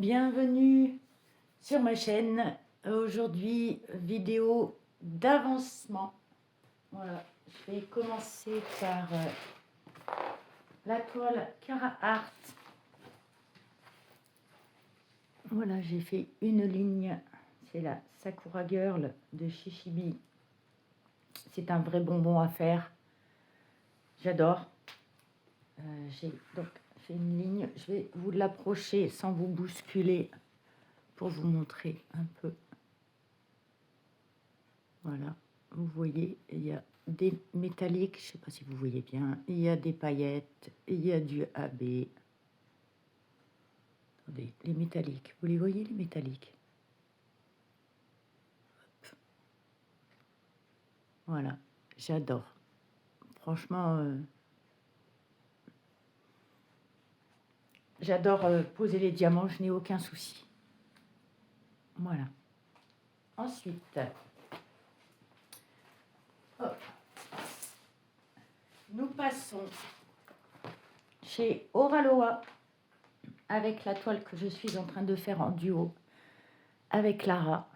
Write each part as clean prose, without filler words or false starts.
bienvenue sur ma chaîne. Aujourd'hui, vidéo d'avancement. Voilà, je vais commencer par la toile Cara Art. Voilà, j'ai fait une ligne, c'est la Sakura Girl de Shishibi. C'est un vrai bonbon à faire, j'adore. J'ai donc fait une ligne, je vais vous l'approcher sans vous bousculer pour vous montrer un peu. Voilà, vous voyez, il y a des métalliques, je ne sais pas si vous voyez bien, il y a des paillettes, il y a du AB. Attendez, les métalliques, vous les voyez les métalliques? Hop. Voilà, j'adore. Franchement, j'adore poser les diamants, je n'ai aucun souci. Voilà. Ensuite, hop, nous passons chez Oraloa avec la toile que je suis en train de faire en duo avec Lara.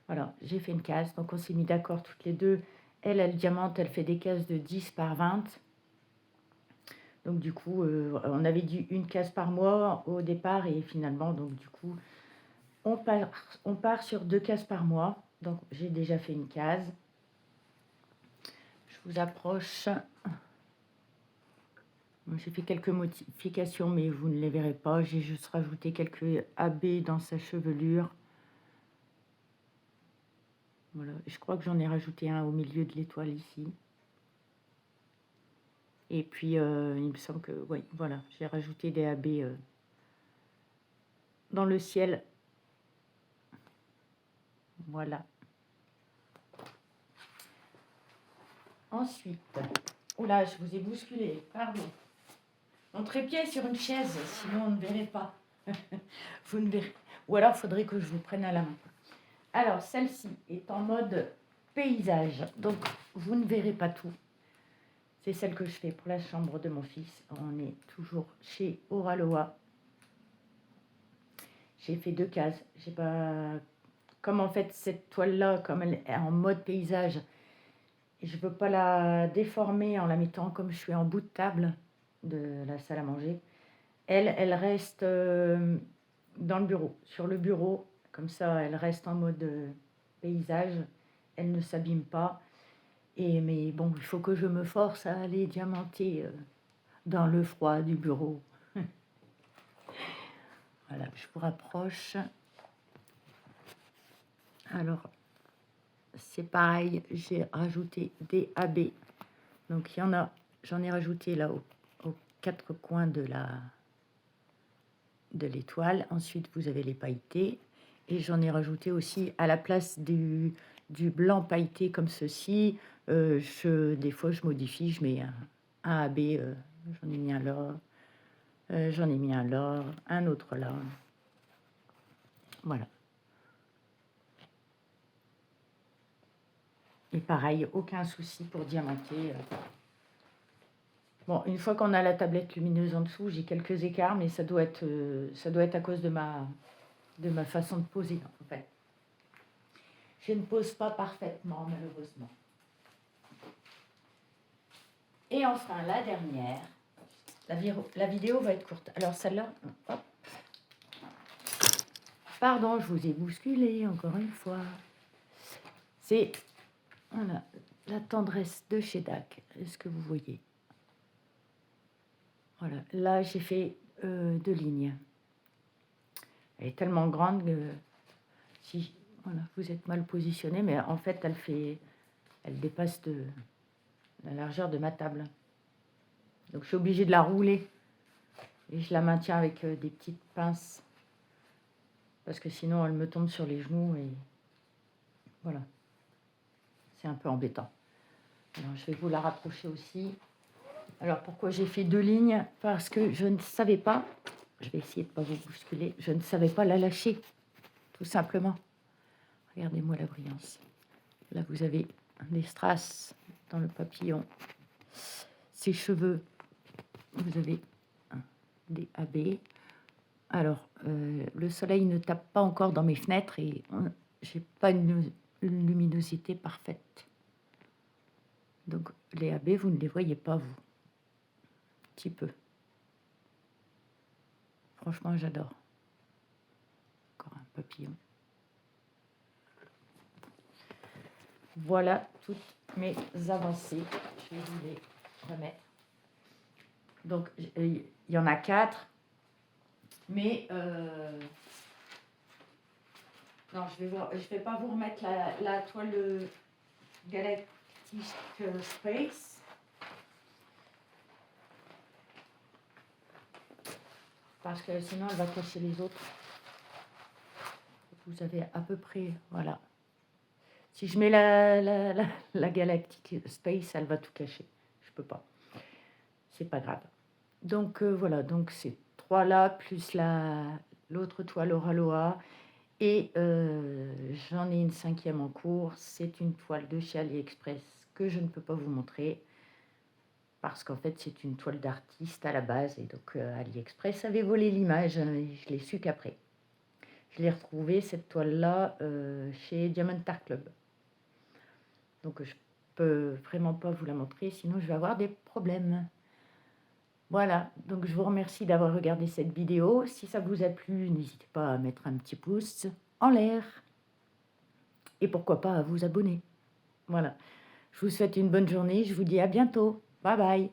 Voilà, j'ai fait une case, donc on s'est mis d'accord toutes les deux. Elle diamante, elle fait des cases de 10 par 20. Donc du coup, on avait dit une case par mois au départ et finalement, donc du coup, on part sur 2 cases par mois. Donc j'ai déjà fait une case. Je vous approche. J'ai fait quelques modifications, mais vous ne les verrez pas. J'ai juste rajouté quelques AB dans sa chevelure. Voilà, je crois que j'en ai rajouté un au milieu de l'étoile ici. Et puis, il me semble que, oui, voilà, j'ai rajouté des AB dans le ciel. Voilà. Ensuite, oh là, je vous ai bousculé, pardon. Mon trépied est sur une chaise, sinon on ne verrait pas. Vous ne verrez. Ou alors, il faudrait que je vous prenne à la main. Alors, celle-ci est en mode paysage, donc vous ne verrez pas tout. C'est celle que je fais pour la chambre de mon fils. On est toujours chez Oraloa. J'ai fait 2 cases. J'ai pas... Comme en fait, cette toile-là, comme elle est en mode paysage, je ne veux pas la déformer en la mettant comme je suis en bout de table de la salle à manger. Elle reste dans le bureau, sur le bureau. Comme ça, elle reste en mode paysage. Elle ne s'abîme pas. Mais bon, il faut que je me force à aller diamanter dans le froid du bureau. Voilà, je vous rapproche. Alors, c'est pareil, j'ai rajouté des AB. Donc, il y en a, j'en ai rajouté là aux 4 coins de l'étoile. Ensuite, vous avez les pailletés. Et j'en ai rajouté aussi à la place du blanc pailleté comme ceci. Des fois, je modifie, je mets un AB. J'en ai mis un là. J'en ai mis un là, un autre là. Voilà. Et pareil, aucun souci pour diamanter. Bon, une fois qu'on a la tablette lumineuse en dessous, j'ai quelques écarts, mais ça doit être à cause de ma façon de poser, en fait. Je ne pose pas parfaitement, malheureusement. Et enfin, la dernière. La vidéo va être courte. Alors, celle-là, hop. Pardon, je vous ai bousculé, encore une fois. C'est voilà, la tendresse de chez DAC. Est-ce que vous voyez? Voilà, là, j'ai fait 2 lignes. Elle est tellement grande que si voilà, vous êtes mal positionné, mais en fait, elle dépasse la largeur de ma table. Donc, je suis obligée de la rouler. Et je la maintiens avec des petites pinces. Parce que sinon, elle me tombe sur les genoux. Et voilà. C'est un peu embêtant. Alors, je vais vous la rapprocher aussi. Alors, pourquoi j'ai fait 2 lignes? Parce que je ne savais pas, je vais essayer de ne pas vous bousculer, je ne savais pas la lâcher, tout simplement. Regardez-moi la brillance. Là, vous avez des strass dans le papillon. Ses cheveux, vous avez des AB. Alors, le soleil ne tape pas encore dans mes fenêtres et j'ai pas une luminosité parfaite. Donc, les AB, vous ne les voyez pas, vous. Un petit peu. Franchement, j'adore. Encore un papillon. Voilà toutes mes avancées. Je vais vous les remettre. Donc, il y en a 4. Mais, non, je vais pas vous remettre la toile Galactic Space. Parce que sinon, elle va cacher les autres. Vous avez à peu près, voilà. Si je mets la Galactic Space, elle va tout cacher. Je peux pas. C'est pas grave. Donc, voilà. Donc, ces 3 là, plus l'autre toile Oraloa. Et j'en ai une 5e en cours. C'est une toile de chez AliExpress que je ne peux pas vous montrer. Parce qu'en fait, c'est une toile d'artiste à la base. Et donc, AliExpress avait volé l'image. Et je l'ai su qu'après. Je l'ai retrouvée, cette toile-là, chez Diamond Art Club. Donc, je peux vraiment pas vous la montrer, sinon je vais avoir des problèmes. Voilà, donc je vous remercie d'avoir regardé cette vidéo. Si ça vous a plu, n'hésitez pas à mettre un petit pouce en l'air. Et pourquoi pas à vous abonner. Voilà, je vous souhaite une bonne journée. Je vous dis à bientôt. Bye bye.